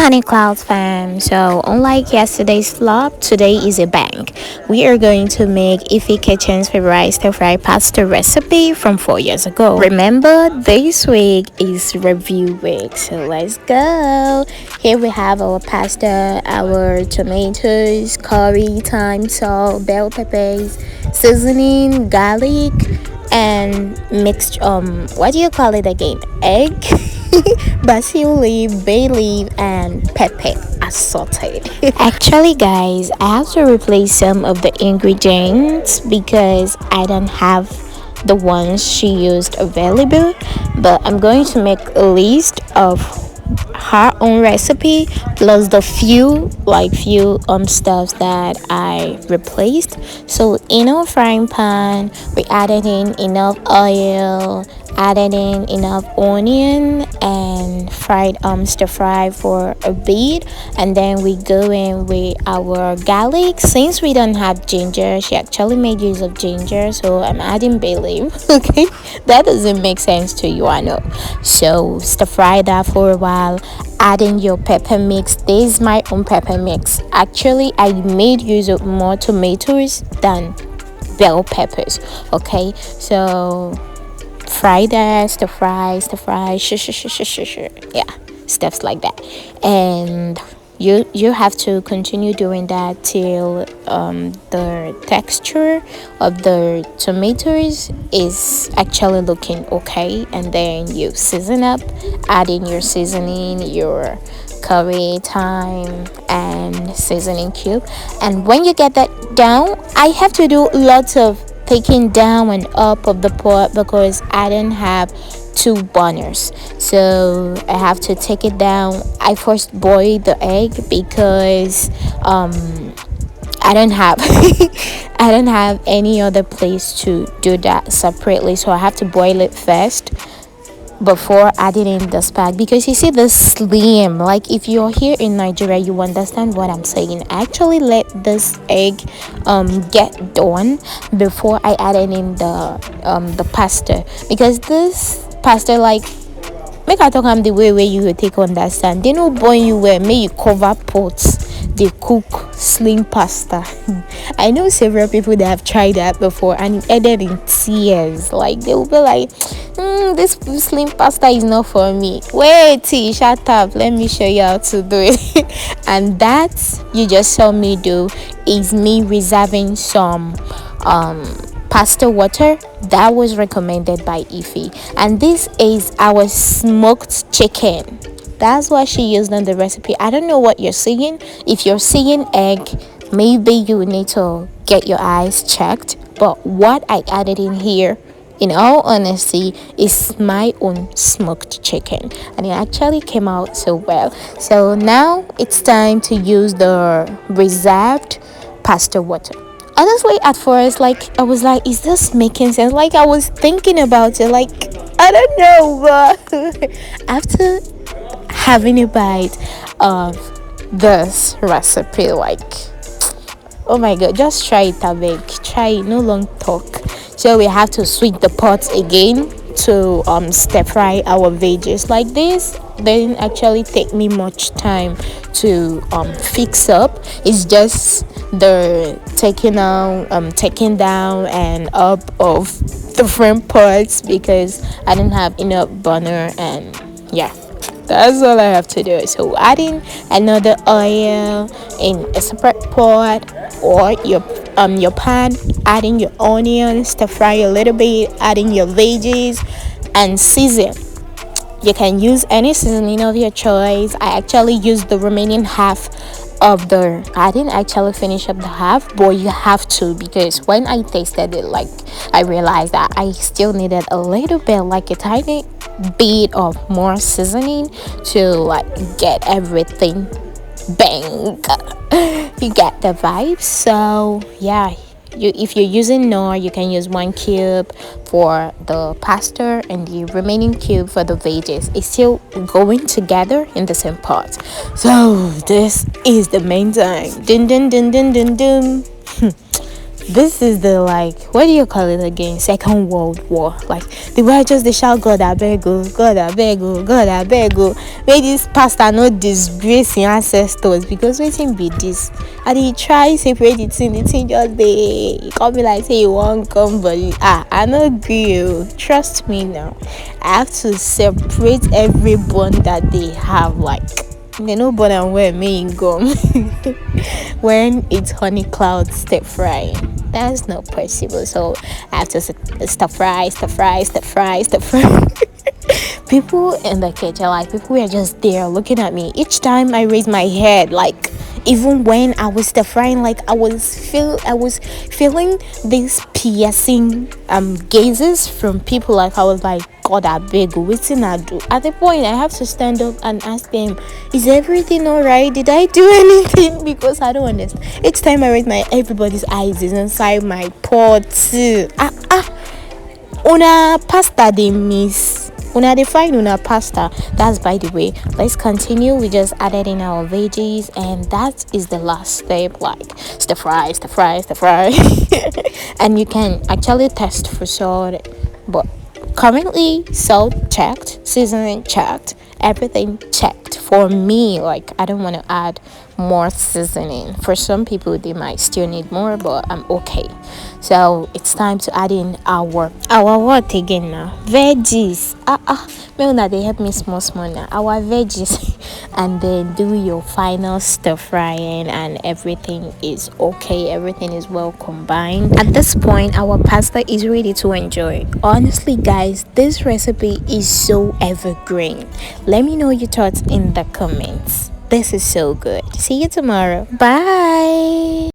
Honey Clouds fam. So unlike yesterday's flop, today is a bang. We are going to make Ify Kitchen's favorite stir-fry pasta recipe from 4 years ago. Remember, this week is review week, so let's go. Here we have our pasta, our tomatoes, curry, thyme, salt, bell peppers, seasoning, garlic, and mixed what do you call it again? Egg. Basil leaf, bay leaf, and pepper assorted. Actually, guys, I have to replace some of the ingredients because I don't have the ones she used available. But I'm going to make a list of her own recipe plus the few stuffs that I replaced. So in our frying pan, we added in enough oil, added in enough onion, and fried stir fry for a bit, and then we go in with our garlic. Since we don't have ginger, she actually made use of ginger, so I'm adding bay leaf. Okay, that doesn't make sense to you, I know. So stir fry that for a while, adding your pepper mix. This is my own pepper mix. Actually, I made use of more tomatoes than bell peppers. Okay, so fry that, stir fry, yeah, steps like that. And you have to continue doing that till the texture of the tomatoes is actually looking okay, and then you season up, add in your seasoning, your curry, thyme, and seasoning cube. And when you get that down, I have to do lots of taking down and up of the pot because I don't have two burners, so I have to take it down. I first boil the egg because I don't have I don't have any other place to do that separately, so I have to boil it first before adding in the spag. Because you see the slim, like if you're here in Nigeria, you understand what I'm saying. I actually let this egg get done before I added in the pasta, because this pasta, like, make I talk am the way where you will take understand. They no boil you where may you cover pots, they cook slim pasta. I know several people that have tried that before and it ended in tears. Like they will be like, this slim pasta is not for me. Wait, shut up, let me show you how to do it. And that you just saw me do is me reserving some pasta water that was recommended by Ify, and this is our smoked chicken. That's what she used on the recipe. I don't know what you're seeing. If you're seeing egg, maybe you need to get your eyes checked. But what I added in here, in all honesty, is my own smoked chicken, and it actually came out so well. So now it's time to use the reserved pasta water. Honestly, at first, like, I was like, is this making sense? Like, I was thinking about it, like, I don't know, but after having a bite of this recipe, like, oh my god, just try it, Abeg. Try it, no long talk. So we have to switch the pot again to stir fry our veggies. Like this didn't actually take me much time to fix up. It's just the taking down and up of different pots because I didn't have enough burner, and yeah, that's all I have to do. So adding another oil in a separate pot or your pan, adding your onions, stir fry a little bit, adding your veggies, and season. You can use any seasoning of your choice. I actually used the remaining half of the, I didn't actually finish up the half, but you have to, because when I tasted it, like, I realized that I still needed a little bit, like a tiny bit of more seasoning to like get everything bang. You get the vibe. So yeah, if you're using nor, you can use 1 cube for the pasta and the remaining cube for the veggies. It's still going together in the same pot. So this is the main time. Dun dun dun dun dun dun. This is the, like, what do you call it again, Second World War. Like, the righteous they shout, God I beg you, God I beg you, God I beg you. May this pastor not disgrace him ancestors, because waiting be this. And he try separate the thing just they come be like say you won't come, but I no agree. Trust me now. I have to separate every bond that they have, like they no born and where me gum when it's honey cloud stir frying. That's not possible. So I have to stir fry, stir fry, stir fry, stir fry. People in the kitchen, like people were just there looking at me each time I raised my head, like even when I was stir frying, like I was feeling these piercing gazes from people. Like I was like, God I beg, waiting I do. At the point I have to stand up and ask them, is everything alright? Did I do anything? Because I don't understand. Each time I raise my everybody's eyes is inside my pot. Una pasta they miss. Una define una pasta. That's by the way. Let's continue. We just added in our veggies, and that is the last step. Like stir fry, stir fry, stir fry. And you can actually test for salt, but currently salt checked, seasoning checked, everything checked for me. Like I don't want to add more seasoning. For some people they might still need more, but I'm okay. So it's time to add in our what again now, veggies. May una they help me small now, our veggies. And then do your final stir frying, and everything is okay, everything is well combined. At this point our pasta is ready to enjoy. Honestly guys, this recipe is so evergreen. Let me know your thoughts in the comments. This is so good. See you tomorrow. Bye.